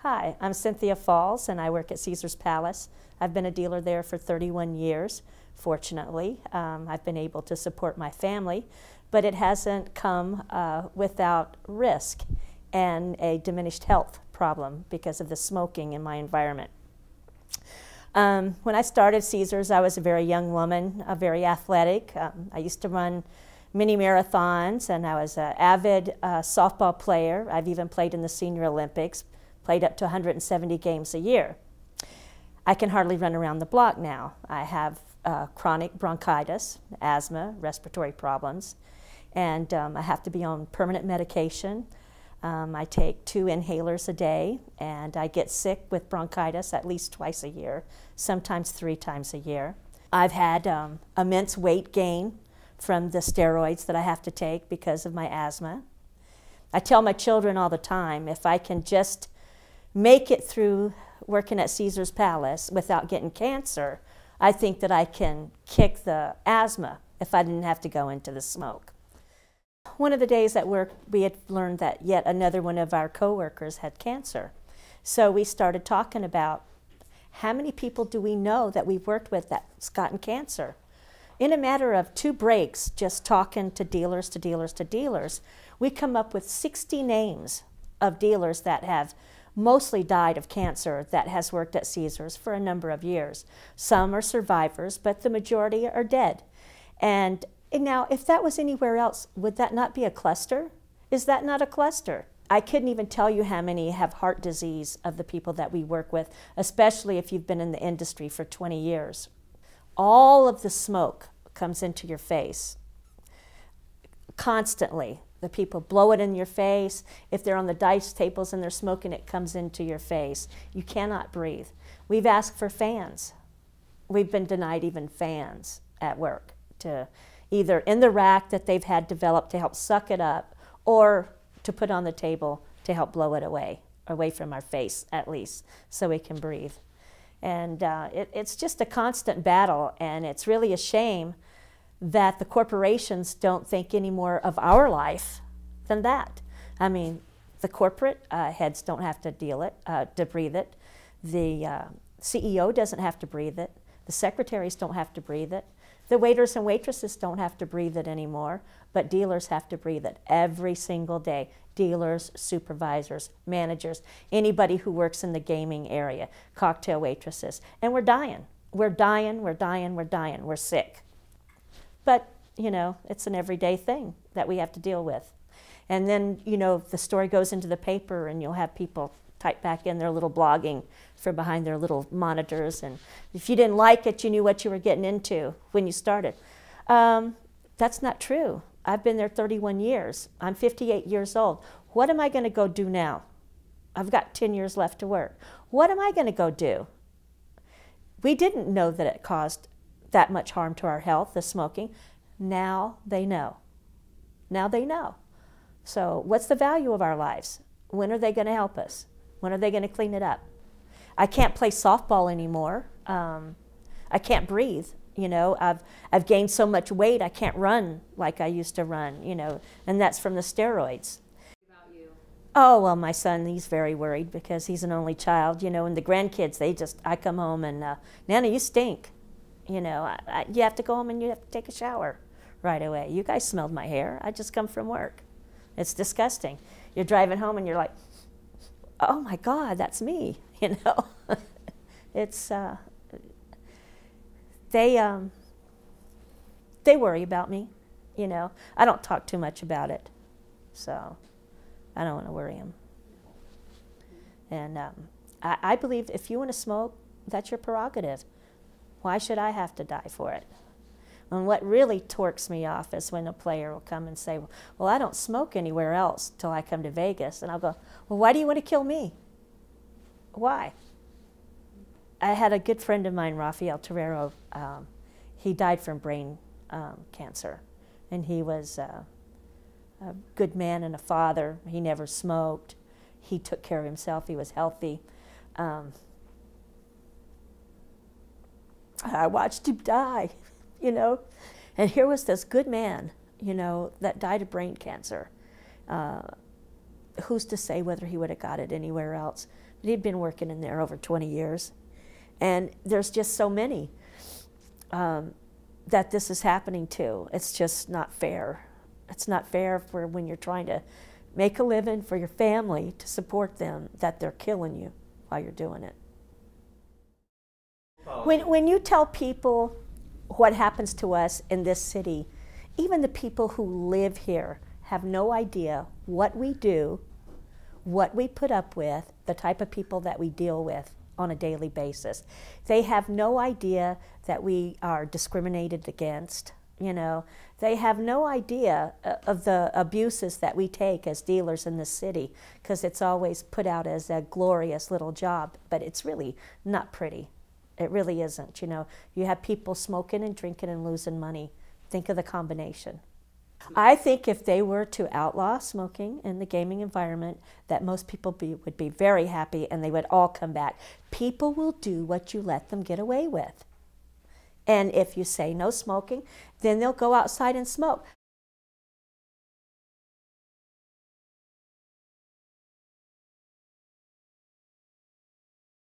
Hi, I'm Cynthia Falls, and I work at Caesar's Palace. I've been a dealer there for 31 years, fortunately. I've been able to support my family, but it hasn't come without risk and a diminished health problem because of the smoking in my environment. When I started Caesar's, I was a very young woman, very athletic. I used to run mini marathons, and I was an avid softball player. I've even played in the Senior Olympics, played up to 170 games a year. I can hardly run around the block now. I have chronic bronchitis, asthma, respiratory problems, and I have to be on permanent medication. I take 2 inhalers a day, and I get sick with bronchitis at least twice a year, sometimes 3 times a year. I've had immense weight gain from the steroids that I have to take because of my asthma. I tell my children all the time, if I can just make it through working at Caesar's Palace without getting cancer, I think that I can kick the asthma if I didn't have to go into the smoke. One of the days at work, we had learned that yet another one of our coworkers had cancer. So we started talking about how many people do we know that we've worked with that's gotten cancer. In a matter of 2 breaks, just talking to dealers, we come up with 60 names of dealers that have mostly died of cancer that has worked at Caesar's for a number of years. Some are survivors, but the majority are dead. And now, if that was anywhere else, would that not be a cluster? Is that not a cluster? I couldn't even tell you how many have heart disease of the people that we work with, especially if you've been in the industry for 20 years. All of the smoke comes into your face constantly. The people blow it in your face. If they're on the dice tables and they're smoking, it comes into your face. You cannot breathe. We've asked for fans. We've been denied even fans at work, to either in the rack that they've had developed to help suck it up, or to put on the table to help blow it away from our face at least, so we can breathe. And it's just a constant battle, and it's really a shame that the corporations don't think any more of our life than that. I mean, the corporate heads don't have to breathe it. The CEO doesn't have to breathe it. The secretaries don't have to breathe it. The waiters and waitresses don't have to breathe it anymore, but dealers have to breathe it every single day. Dealers, supervisors, managers, anybody who works in the gaming area, cocktail waitresses. And we're dying. We're dying, we're dying, we're dying. We're sick. But, you know, it's an everyday thing that we have to deal with. And then, you know, the story goes into the paper, and you'll have people type back in their little blogging from behind their little monitors. And if you didn't like it, you knew what you were getting into when you started. That's not true. I've been there 31 years. I'm 58 years old. What am I going to go do now? I've got 10 years left to work. What am I going to go do? We didn't know that it caused that much harm to our health, the smoking. Now they know. Now they know. So what's the value of our lives? When are they going to help us? When are they going to clean it up? I can't play softball anymore. I can't breathe. You know, I've gained so much weight, I can't run like I used to run, you know, and that's from the steroids. What about you? Oh, well, my son, he's very worried because he's an only child, you know, and the grandkids, I come home and, Nana, you stink. You know, you have to go home and you have to take a shower right away. You guys smelled my hair. I just come from work. It's disgusting. You're driving home and you're like, oh my God, that's me, you know. It's, they worry about me, you know. I don't talk too much about it, so I don't want to worry them. And I believe if you want to smoke, that's your prerogative. Why should I have to die for it? And what really torques me off is when a player will come and say, well, I don't smoke anywhere else till I come to Vegas. And I'll go, well, why do you want to kill me? Why? I had a good friend of mine, Rafael Torero. He died from brain cancer. And he was a good man and a father. He never smoked. He took care of himself. He was healthy. I watched him die, you know. And here was this good man, you know, that died of brain cancer. Who's to say whether he would have got it anywhere else? He'd been working in there over 20 years. And there's just so many that this is happening to. It's just not fair. It's not fair for when you're trying to make a living for your family to support them, that they're killing you while you're doing it. When you tell people what happens to us in this city, even the people who live here have no idea what we do, what we put up with, the type of people that we deal with on a daily basis. They have no idea that we are discriminated against. You know, they have no idea of the abuses that we take as dealers in this city, because it's always put out as a glorious little job, but it's really not pretty. It really isn't. You know, you have people smoking and drinking and losing money. Think of the combination. I think if they were to outlaw smoking in the gaming environment, that most people would be very happy and they would all come back. People will do what you let them get away with. And if you say no smoking, then they'll go outside and smoke.